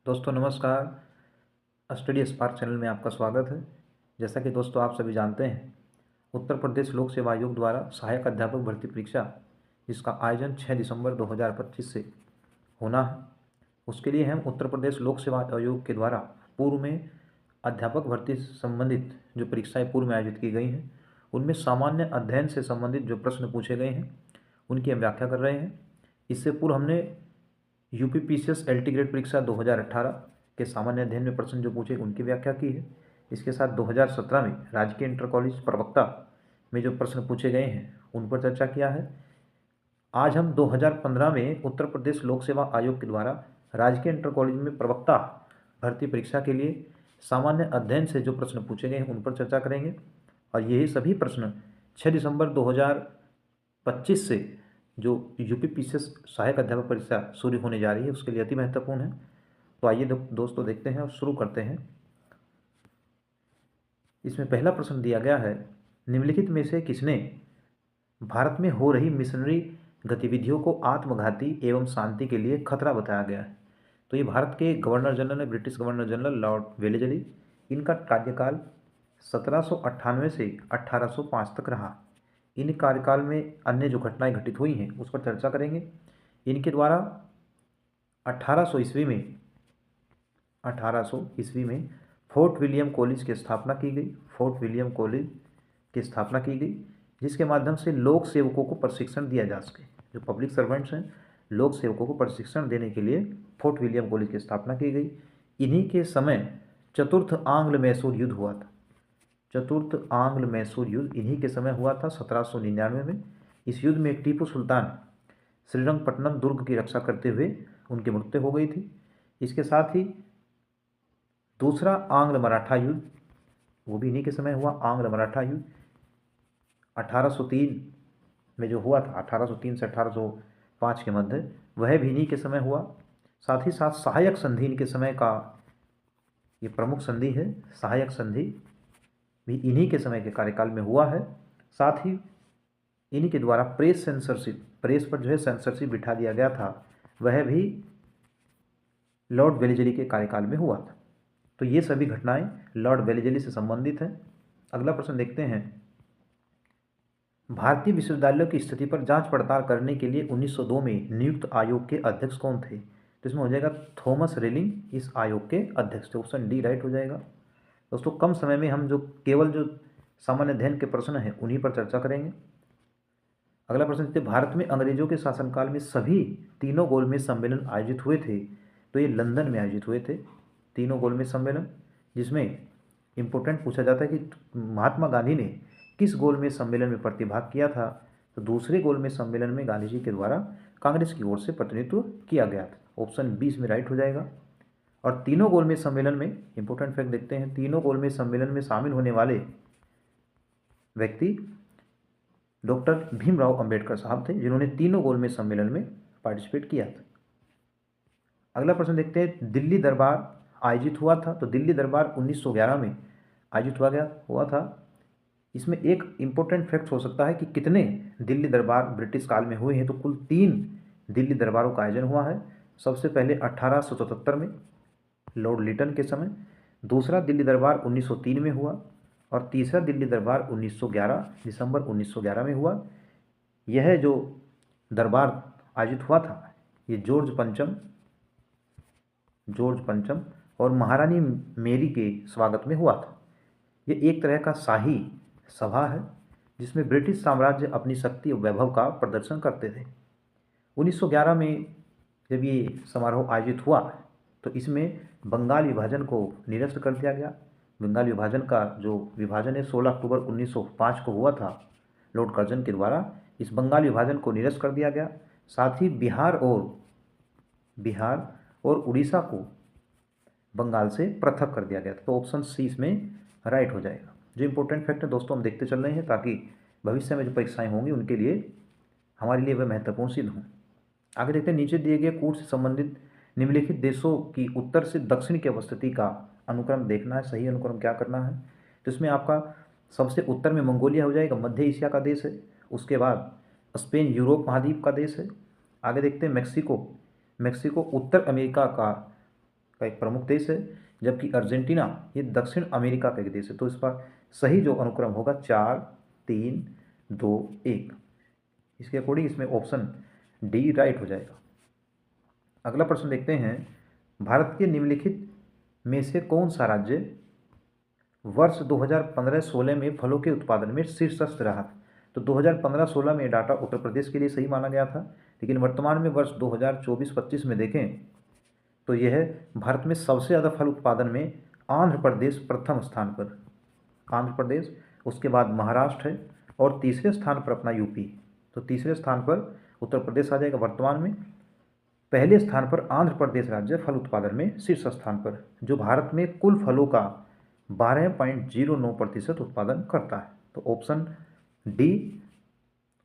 दोस्तों नमस्कार। Study spark channel में आपका स्वागत है। जैसा कि दोस्तों आप सभी जानते हैं, उत्तर प्रदेश लोक सेवा आयोग द्वारा सहायक अध्यापक भर्ती परीक्षा जिसका आयोजन 6 दिसंबर 2025 से होना है, उसके लिए हम उत्तर प्रदेश लोक सेवा आयोग के द्वारा पूर्व में अध्यापक भर्ती से संबंधित जो परीक्षाएं पूर्व में आयोजित की गई हैं, उनमें सामान्य अध्ययन से संबंधित जो प्रश्न पूछे गए हैं उनकी हम व्याख्या कर रहे हैं। इससे पूर्व हमने यूपीपीसीएस एलटी ग्रेड परीक्षा 2018 के सामान्य अध्ययन में प्रश्न जो पूछे उनकी व्याख्या की है। इसके साथ 2017 में राजकीय इंटर कॉलेज प्रवक्ता में जो प्रश्न पूछे गए हैं उन पर चर्चा किया है। आज हम 2015 में उत्तर प्रदेश लोक सेवा आयोग के द्वारा राजकीय इंटर कॉलेज में प्रवक्ता भर्ती परीक्षा के लिए सामान्य अध्ययन से जो प्रश्न पूछे गए हैं उन पर चर्चा करेंगे। और यही सभी प्रश्न 6 दिसंबर 2025 से जो यूपीपीसीएस सहायक अध्यापक परीक्षा शुरू होने जा रही है उसके लिए अति महत्वपूर्ण है। तो आइए दोस्तों देखते हैं और शुरू करते हैं। इसमें पहला प्रश्न दिया गया है, निम्नलिखित में से किसने भारत में हो रही मिशनरी गतिविधियों को आत्मघाती एवं शांति के लिए खतरा बताया गया है। तो ये भारत के गवर्नर जनरल है, British governor general Lord Wellesley. इनका कार्यकाल 1798 से 1805 तक रहा। इन कार्यकाल में अन्य जो घटनाएं घटित हुई हैं उस पर चर्चा करेंगे। इनके द्वारा 1800 ईस्वी में फोर्ट विलियम कॉलेज की स्थापना की गई। फोर्ट विलियम कॉलेज की स्थापना की गई जिसके माध्यम से लोक सेवकों को प्रशिक्षण दिया जा सके। जो पब्लिक सर्वेंट्स हैं, लोक सेवकों को प्रशिक्षण देने के लिए फोर्ट विलियम कॉलेज की स्थापना की गई। इन्हीं के समय चतुर्थ आंग्ल मैसूर युद्ध हुआ था। चतुर्थ आंग्ल मैसूर युद्ध इन्हीं के समय हुआ था 1799 में। इस युद्ध में टीपू सुल्तान श्रीरंगपट्टनम दुर्ग की रक्षा करते हुए उनकी मृत्यु हो गई थी। इसके साथ ही दूसरा आंग्ल मराठा युद्ध वो भी इन्हीं के समय हुआ। आंग्ल मराठा युद्ध 1803 में जो हुआ था, 1803 से 1805 के मध्य, वह भी इन्हीं के समय हुआ। साथ ही साथ सहायक संधि इनके समय का ये प्रमुख संधि है। सहायक संधि भी इन्हीं के समय के कार्यकाल में हुआ है। साथ ही इन्हीं के द्वारा प्रेस सेंसरशिप, प्रेस पर जो है सेंसरशिप बिठा दिया गया था, वह भी लॉर्ड वेलेजली के कार्यकाल में हुआ था। तो ये सभी घटनाएं लॉर्ड वेलेजली से संबंधित हैं। अगला प्रश्न देखते हैं, भारतीय विश्वविद्यालयों की स्थिति पर जांच पड़ताल करने के लिए 1902 में नियुक्त आयोग के अध्यक्ष कौन थे? तो इसमें हो जाएगा थॉमस रेलिंग इस आयोग के अध्यक्ष थे। ऑप्शन डी राइट हो जाएगा। दोस्तों कम समय में हम जो केवल जो सामान्य अध्ययन के प्रश्न हैं उन्हीं पर चर्चा करेंगे। अगला प्रश्न देखते हैं, भारत में अंग्रेजों के शासनकाल में सभी तीनों गोलमेज सम्मेलन आयोजित हुए थे। तो ये लंदन में आयोजित हुए थे तीनों गोलमेज सम्मेलन, जिसमें इम्पोर्टेंट पूछा जाता है कि महात्मा गांधी ने किस गोलमेज सम्मेलन में प्रतिभाग किया था। तो दूसरे गोलमेज सम्मेलन में गांधी जी के द्वारा कांग्रेस की ओर से प्रतिनिधित्व किया गया था। ऑप्शन 20 में राइट हो जाएगा। और तीनों गोलमेज सम्मेलन में इंपॉर्टेंट फैक्ट देखते हैं, तीनों गोलमेज सम्मेलन में शामिल होने वाले व्यक्ति डॉक्टर भीमराव अंबेडकर साहब थे, जिन्होंने तीनों गोलमेज सम्मेलन में पार्टिसिपेट किया था। अगला प्रश्न देखते हैं, दिल्ली दरबार आयोजित हुआ था। तो दिल्ली दरबार 1911 में आयोजित हुआ था। इसमें एक इम्पोर्टेंट फैक्ट हो सकता है कि कितने दिल्ली दरबार ब्रिटिश काल में हुए हैं। तो कुल 3 दिल्ली दरबारों का आयोजन हुआ है। सबसे पहले 1877 में लॉर्ड लिटन के समय, दूसरा दिल्ली दरबार 1903 में हुआ और तीसरा दिल्ली दरबार 1911 दिसंबर 1911 में हुआ। यह जो दरबार आयोजित हुआ था ये जॉर्ज पंचम और महारानी मेरी के स्वागत में हुआ था। ये एक तरह का शाही सभा है जिसमें ब्रिटिश साम्राज्य अपनी शक्ति और वैभव का प्रदर्शन करते थे। 1911 में जब ये समारोह आयोजित हुआ तो इसमें बंगाल विभाजन को निरस्त कर दिया गया। बंगाल विभाजन का जो विभाजन है 16 अक्टूबर 1905 को हुआ था लॉर्ड कर्जन के द्वारा। इस बंगाल विभाजन को निरस्त कर दिया गया। साथ ही बिहार और उड़ीसा को बंगाल से पृथक कर दिया गया था। तो ऑप्शन सी इसमें राइट हो जाएगा। जो इंपॉर्टेंट फैक्ट है दोस्तों हम देखते चल रहे हैं ताकि भविष्य में जो परीक्षाएं होंगी उनके लिए हमारे लिए वह महत्वपूर्ण सिद्ध हों। आगे देखते हैं, नीचे दिए गए कूट से संबंधित निम्नलिखित देशों की उत्तर से दक्षिण की अवस्थिति का अनुक्रम देखना है। सही अनुक्रम क्या करना है? तो इसमें आपका सबसे उत्तर में मंगोलिया हो जाएगा, मध्य एशिया का देश है। उसके बाद स्पेन यूरोप महाद्वीप का देश है। आगे देखते हैं, मैक्सिको उत्तर अमेरिका का का एक प्रमुख देश है, जबकि अर्जेंटीना ये दक्षिण अमेरिका का एक देश है। तो इसका सही जो अनुक्रम होगा 4 3 2 1, इसके अकॉर्डिंग इसमें ऑप्शन डी राइट हो जाएगा। अगला प्रश्न देखते हैं, भारत के निम्नलिखित में से कौन सा राज्य वर्ष 2015-16 में फलों के उत्पादन में शीर्षस्थ रहा? तो 2015-16 में डाटा उत्तर प्रदेश के लिए सही माना गया था, लेकिन वर्तमान में वर्ष 2024-25 में देखें तो यह भारत में सबसे ज़्यादा फल उत्पादन में आंध्र प्रदेश प्रथम स्थान पर, आंध्र प्रदेश, उसके बाद महाराष्ट्र है और तीसरे स्थान पर अपना यूपी। तो तीसरे स्थान पर उत्तर प्रदेश आ जाएगा वर्तमान में, पहले स्थान पर आंध्र प्रदेश राज्य फल उत्पादन में शीर्ष स्थान पर, जो भारत में कुल फलों का 12.09% उत्पादन करता है। तो ऑप्शन डी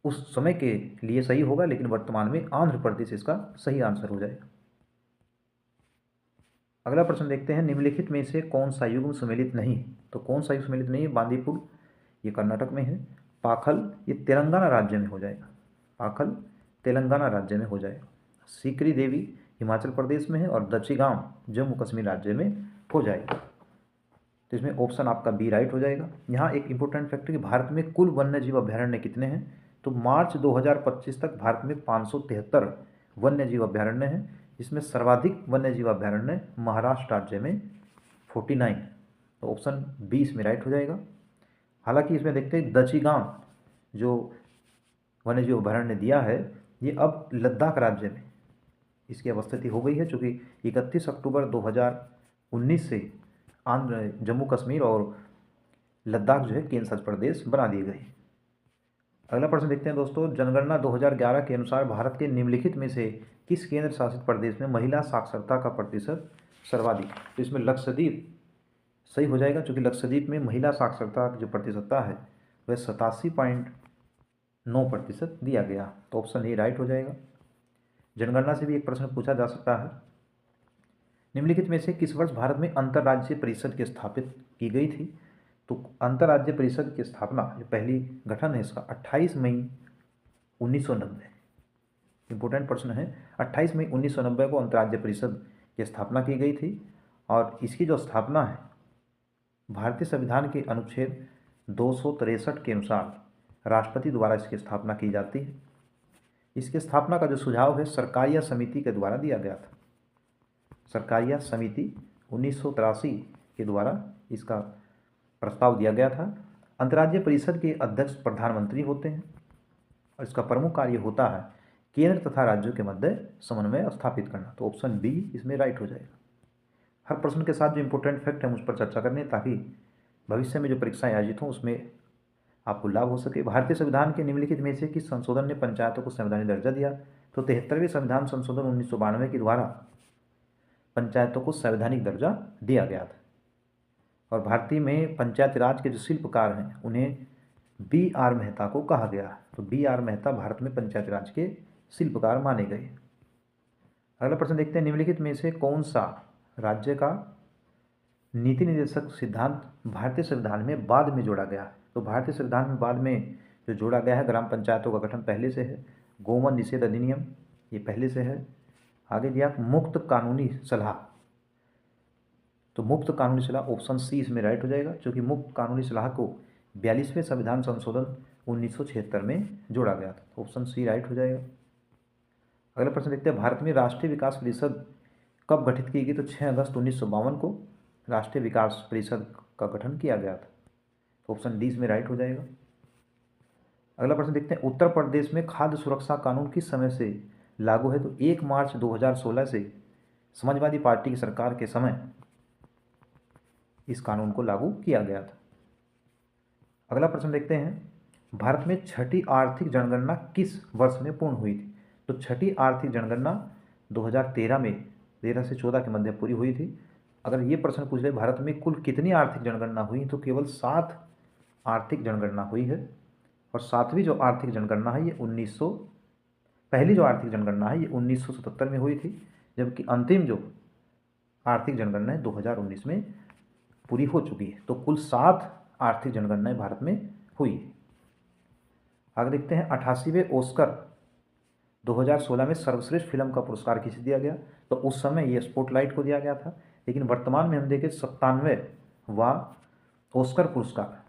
उस समय के लिए सही होगा, लेकिन वर्तमान में आंध्र प्रदेश इसका सही आंसर हो जाएगा। अगला प्रश्न देखते हैं, निम्नलिखित में से कौन सा युग्म सम्मिलित नहीं है? तो कौन सा युग्म सम्मिलित नहीं है? बांदीपुर ये कर्नाटक में है, पाखल ये तेलंगाना राज्य में हो जाएगा, पाखल तेलंगाना राज्य में हो जाएगा, सीकरी देवी हिमाचल प्रदेश में है और दक्षिगांव जम्मू कश्मीर राज्य में हो जाएगा। तो इसमें ऑप्शन आपका बी राइट हो जाएगा। यहाँ एक इंपॉर्टेंट फैक्ट है कि भारत में कुल वन्यजीव अभ्यारण्य कितने हैं? तो मार्च 2025 तक भारत में 573 वन्यजीव अभ्यारण्य हैं, जिसमें सर्वाधिक वन्यजीव अभ्यारण्य महाराष्ट्र राज्य में 49। तो ऑप्शन बी इसमें राइट हो जाएगा। हालांकि इसमें देखते हैं दक्षिगांव जो वन्यजीव अभ्यारण्य दिया है ये अब लद्दाख राज्य में इसकी अवस्थिति हो गई है, चूँकि 31 अक्टूबर 2019 से आंध्र, जम्मू कश्मीर और लद्दाख जो है केंद्र शासित प्रदेश बना दिए गए। अगला प्रश्न देखते हैं दोस्तों, जनगणना 2011 के अनुसार भारत के निम्नलिखित में से किस केंद्र शासित प्रदेश में महिला साक्षरता का प्रतिशत सर्वाधिक? तो इसमें लक्षद्वीप सही हो जाएगा, क्योंकि लक्षद्वीप में महिला साक्षरता की जो प्रतिशतता है वह 87.9% दिया गया। तो ऑप्शन ए राइट हो जाएगा। जनगणना से भी एक प्रश्न पूछा जा सकता है, निम्नलिखित में से किस वर्ष भारत में अंतर्राज्यीय परिषद की स्थापित की गई थी? तो अंतर्राज्यीय परिषद की स्थापना, जो पहली गठन है इसका 28 मई 1990, इंपॉर्टेंट प्रश्न है, 28 मई 1990 को अंतर्राज्यीय परिषद की स्थापना की गई थी और इसकी जो स्थापना है भारतीय संविधान के अनुच्छेद 263 के अनुसार राष्ट्रपति द्वारा इसकी स्थापना की जाती है। इसकी स्थापना का जो सुझाव है सरकारिया समिति के द्वारा दिया गया था, सरकारिया समिति 1983 के द्वारा इसका प्रस्ताव दिया गया था। अंतर्राज्यीय परिषद के अध्यक्ष प्रधानमंत्री होते हैं और इसका प्रमुख कार्य होता है केंद्र तथा राज्यों के मध्य समन्वय स्थापित करना। तो ऑप्शन बी इसमें राइट हो जाएगा। हर प्रश्न के साथ जो इंपॉर्टेंट फैक्ट है उस पर चर्चा करनी है, ताकि भविष्य में जो परीक्षाएं आयोजित हों उसमें आपको लाभ हो सके। भारतीय संविधान के निम्नलिखित में से किस संशोधन ने पंचायतों को संवैधानिक दर्जा दिया? तो 73वें संविधान संशोधन 1992 के द्वारा पंचायतों को संवैधानिक दर्जा दिया गया था और भारतीय में पंचायत राज के जो शिल्पकार हैं उन्हें बी आर मेहता को कहा गया। तो बी आर मेहता भारत में पंचायत राज के शिल्पकार माने गए। अगला प्रश्न देखते हैं, निम्नलिखित में से कौन सा राज्य का नीति निर्देशक सिद्धांत भारतीय संविधान में बाद में जोड़ा गया? तो भारतीय संविधान में बाद में जो जोड़ा गया है, ग्राम पंचायतों का गठन पहले से है, गोवंश निषेध अधिनियम ये पहले से है, आगे दिया मुक्त कानूनी सलाह। तो मुक्त कानूनी सलाह ऑप्शन सी इसमें राइट हो जाएगा, क्योंकि मुक्त कानूनी सलाह को 42वें संविधान संशोधन 1976 में जोड़ा गया था। ऑप्शन सी राइट हो जाएगा। अगला प्रश्न देखते हैं, भारत में राष्ट्रीय विकास परिषद कब गठित की गई? तो 6 अगस्त 1952 को राष्ट्रीय विकास परिषद का गठन किया गया था। तो ऑप्शन डी इसमें राइट हो जाएगा। अगला प्रश्न देखते हैं, उत्तर प्रदेश में खाद्य सुरक्षा कानून किस समय से लागू है? तो 1 मार्च 2016 से समाजवादी पार्टी की सरकार के समय इस कानून को लागू किया गया था। अगला प्रश्न देखते हैं, भारत में छठी आर्थिक जनगणना किस वर्ष में पूर्ण हुई थी? तो छठी आर्थिक जनगणना 2013 में 13 से 14 के मध्य पूरी हुई थी। अगर ये प्रश्न पूछ ले भारत में कुल कितनी आर्थिक जनगणना हुई, तो केवल 7 आर्थिक जनगणना हुई है और 7वीं जो आर्थिक जनगणना है ये पहली जो आर्थिक जनगणना है ये 1977 में हुई थी, जबकि अंतिम जो आर्थिक जनगणना है 2019 में पूरी हो चुकी है। तो कुल 7 आर्थिक जनगणनाएं भारत में हुई। आगे देखते हैं, 88वें ऑस्कर 2016 में सर्वश्रेष्ठ फिल्म का पुरस्कार किसे दिया गया? तो उस समय ये स्पॉटलाइट को दिया गया था, लेकिन वर्तमान में हम देखें 97वां ऑस्कर पुरस्कार,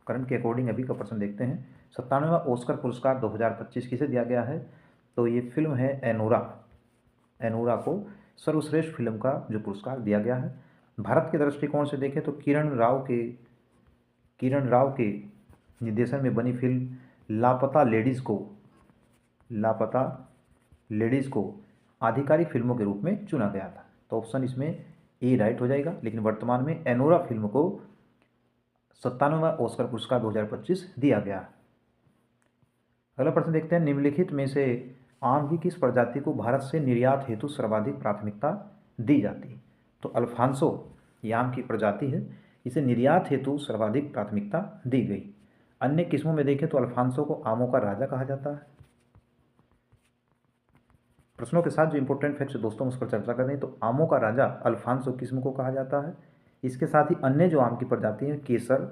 करंट के अकॉर्डिंग अभी का प्रश्न देखते हैं। 97वां ऑस्कर पुरस्कार 2025 किसे दिया गया है? तो ये फिल्म है एनोरा। एनोरा को सर्वश्रेष्ठ फिल्म का जो पुरस्कार दिया गया है। भारत के दृष्टिकोण से देखें तो किरण राव के निर्देशन में बनी फिल्म लापता लेडीज़ को आधिकारिक फिल्मों के रूप में चुना गया था। तो ऑप्शन इसमें ए राइट हो जाएगा। लेकिन वर्तमान में एनोरा फिल्म को 97वां ऑस्कर पुरस्कार 2025 दिया गया। अगला प्रश्न देखते हैं, निम्नलिखित में से आम की किस प्रजाति को भारत से निर्यात हेतु सर्वाधिक प्राथमिकता दी जाती है? तो अल्फांसो ये आम की प्रजाति है, इसे निर्यात हेतु सर्वाधिक प्राथमिकता दी गई। अन्य किस्मों में देखें तो अल्फांसो को आमों का राजा कहा जाता है। प्रश्नों के साथ जो इंपॉर्टेंट फैक्ट्स दोस्तों उस पर चर्चा कर रहे हैं, तो आमों का राजा अल्फांसो किस्म को कहा जाता है। इसके साथ ही अन्य जो आम की प्रजाति हैं, केसर,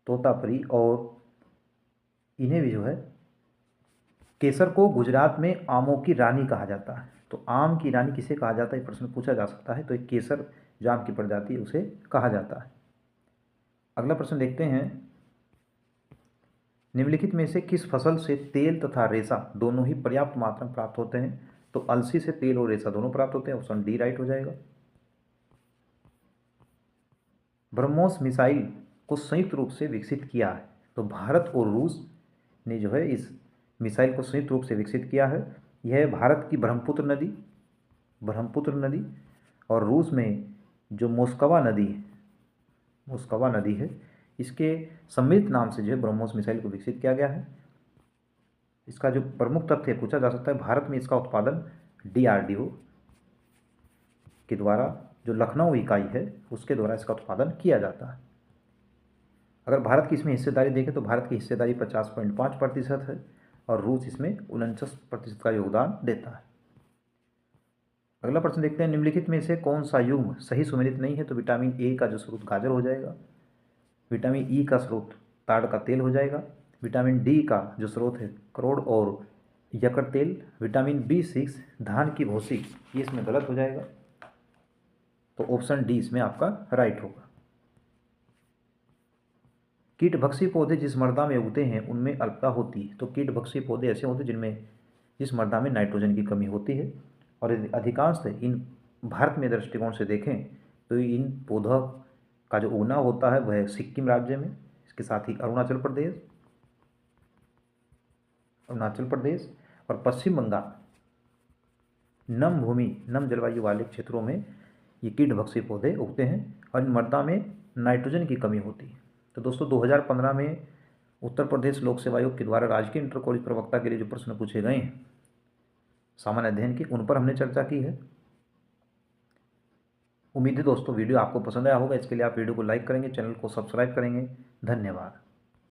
तोतापरी और इन्हें भी जो है, केसर को गुजरात में आमों की रानी कहा जाता है। तो आम की रानी किसे कहा जाता है, ये प्रश्न पूछा जा सकता है। तो एक केसर जो आम की प्रजाति है उसे कहा जाता है। अगला प्रश्न देखते हैं, निम्नलिखित में से किस फसल से तेल तथा रेशा दोनों ही पर्याप्त मात्रा में प्राप्त होते हैं? तो अलसी से तेल और रेशा दोनों प्राप्त होते हैं। ऑप्शन डी राइट हो जाएगा। ब्रह्मोस मिसाइल को संयुक्त रूप से विकसित किया है। तो भारत और रूस ने जो है इस मिसाइल को संयुक्त रूप से विकसित किया है। यह भारत की ब्रह्मपुत्र नदी और रूस में जो मोस्कवा नदी है, इसके सम्मिलित नाम से जो है ब्रह्मोस मिसाइल को विकसित किया गया है। इसका जो प्रमुख तथ्य पूछा जा सकता है, भारत में इसका उत्पादन DRDO के द्वारा, जो लखनऊ इकाई है उसके द्वारा इसका उत्पादन किया जाता है। अगर भारत की इसमें हिस्सेदारी देखें तो भारत की हिस्सेदारी 50.5% है और रूस इसमें 49% का योगदान देता है। अगला प्रश्न देखते हैं, निम्नलिखित में से कौन सा युग्म सही सुमेलित नहीं है? तो विटामिन ए का जो स्रोत गाजर हो जाएगा, विटामिन ई का स्रोत ताड़ का तेल हो जाएगा, विटामिन डी का जो स्रोत है करोड़ और यकर तेल, विटामिन B6 धान की भूसी, ये इसमें गलत हो जाएगा। तो ऑप्शन डी इसमें आपका राइट होगा। कीटभक्षी पौधे जिस मृदा में उगते हैं उनमें अल्पता होती है। तो कीटभक्षी पौधे ऐसे होते हैं जिस मृदा में नाइट्रोजन की कमी होती है, और अधिकांश इन भारत में दृष्टिकोण से देखें तो इन पौधों का जो उगना होता है वह सिक्किम राज्य में, इसके साथ ही अरुणाचल प्रदेश और पश्चिम बंगाल नम जलवायु वाले क्षेत्रों में ये कीटभक्षी पौधे उगते हैं और इन मृदा में नाइट्रोजन की कमी होती है। तो दोस्तों 2015 में उत्तर प्रदेश लोक सेवा आयोग के द्वारा राजकीय इंटर कॉलेज प्रवक्ता के लिए जो प्रश्न पूछे गए हैं सामान्य अध्ययन के, उन पर हमने चर्चा की है। उम्मीद है दोस्तों वीडियो आपको पसंद आया होगा। इसके लिए आप वीडियो को लाइक करेंगे, चैनल को सब्सक्राइब करेंगे। धन्यवाद।